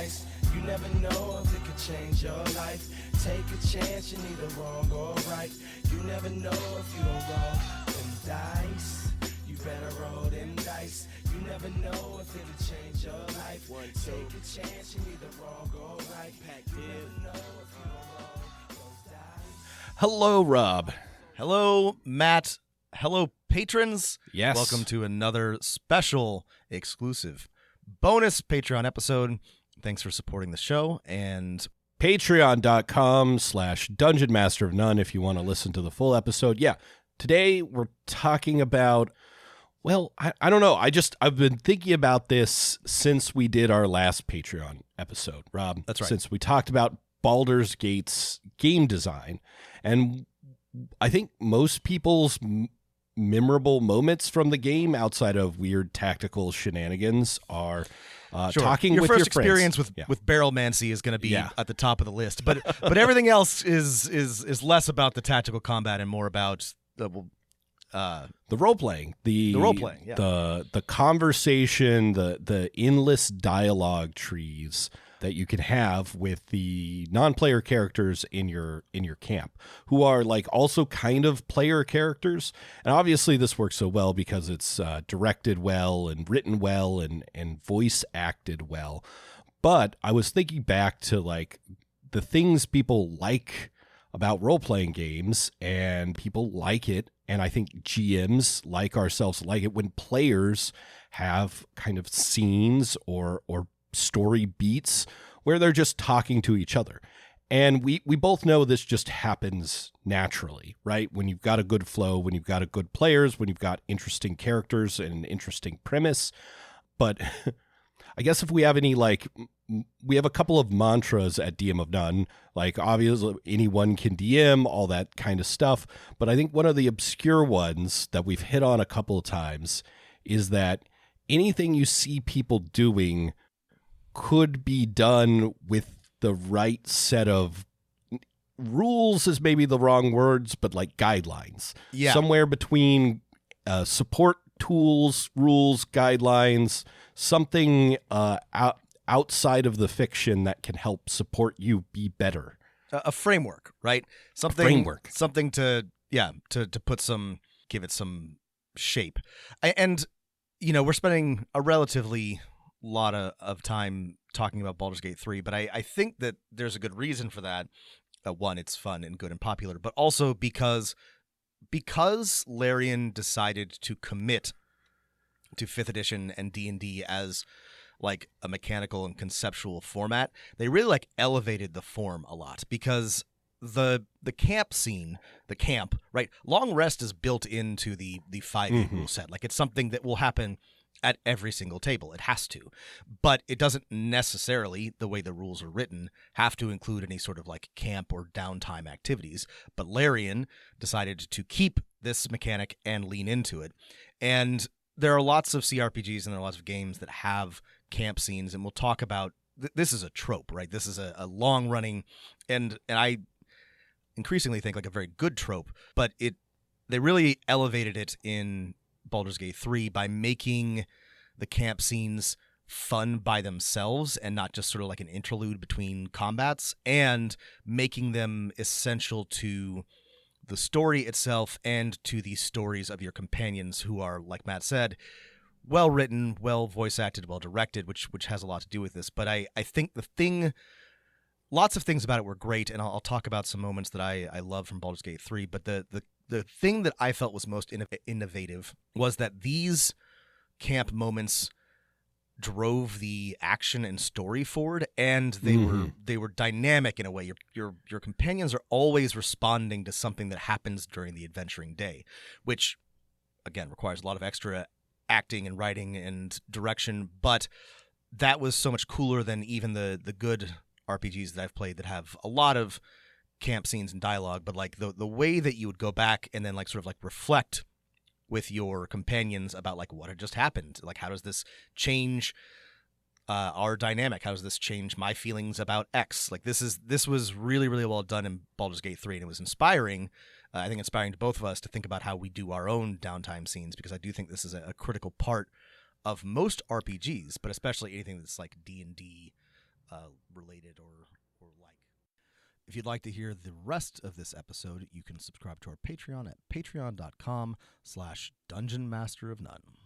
dice. You never know if it could change your life. Take a chance, you're neither wrong or right. You never know if you don't roll them dice. You better roll them dice. You never know if it'll change your life. Take a chance, you're neither wrong or right. Pac Div. You never know if you don't roll those dice. Hello, Rob. Hello, Matt. Hello, patrons. Yes. Welcome to another special, exclusive, bonus Patreon episode. Thanks for supporting the show. And Patreon.com/Dungeon Master of None if you want to listen to the full episode. Yeah. Today we're talking about, well, I don't know. I've been thinking about this since we did our last Patreon episode, Rob. That's right. Since we talked about Baldur's Gate's game design. And I think most people's memorable moments from the game outside of weird tactical shenanigans are talking your with first your experience friends. with barrelmancy is going to be at the top of the list, but everything else is less about the tactical combat and more about the role playing, the role playing, the conversation, the endless dialogue trees that you can have with the non-player characters in your camp, who are like also kind of player characters. And obviously this works so well because it's directed well and written well and voice acted well. But I was thinking back to like the things people like about role-playing games, and people like it. And I think GMs like ourselves like it when players have kind of scenes or story beats where they're just talking to each other. And we both know this just happens naturally, right? When you've got a good flow, when you've got a good players, when you've got interesting characters and an interesting premise. But I guess if we have any, like, we have a couple of mantras at DM of None, like obviously anyone can DM, all that kind of stuff. But I think one of the obscure ones that we've hit on a couple of times is that anything you see people doing could be done with the right set of rules is maybe the wrong words, but like guidelines. Yeah. Somewhere between support tools, rules, guidelines, something outside of the fiction that can help support you be better. a framework, right? Something to put give it some shape. And you know, we're spending a relatively lot of time talking about Baldur's Gate 3, but I think that there's a good reason for that. One, it's fun and good and popular, but also because Larian decided to commit to 5th edition and D&D as like a mechanical and conceptual format, they really like elevated the form a lot, because the camp scene, right? Long rest is built into the 5e rule set. Like, it's something that will happen at every single table. It has to. But it doesn't necessarily, the way the rules are written, have to include any sort of like camp or downtime activities. But Larian decided to keep this mechanic and lean into it. And there are lots of CRPGs and there are lots of games that have camp scenes, and we'll talk about this is a trope, right? This is a long running and I increasingly think like a very good trope, but they really elevated it in Baldur's Gate 3 by making the camp scenes fun by themselves and not just sort of like an interlude between combats, and making them essential to the story itself and to the stories of your companions, who are, like Matt said, well written, well voice acted, well directed, which has a lot to do with this. But I think lots of things about it were great, and I'll talk about some moments that I love from Baldur's Gate 3, but the thing that I felt was most innovative was that these camp moments drove the action and story forward, and they were dynamic in a way. Your companions are always responding to something that happens during the adventuring day, which again requires a lot of extra acting and writing and direction, but that was so much cooler than even the good RPGs that I've played that have a lot of camp scenes and dialogue. But like the way that you would go back and then like sort of like reflect with your companions about like what had just happened, like how does this change our dynamic, how does this change my feelings about X, like this was really, really well done in Baldur's Gate 3, and it was inspiring. I think inspiring to both of us to think about how we do our own downtime scenes, because I do think this is a critical part of most RPGs, but especially anything that's like D&D related or like. If you'd like to hear the rest of this episode, you can subscribe to our Patreon at patreon.com/Dungeon Master of None.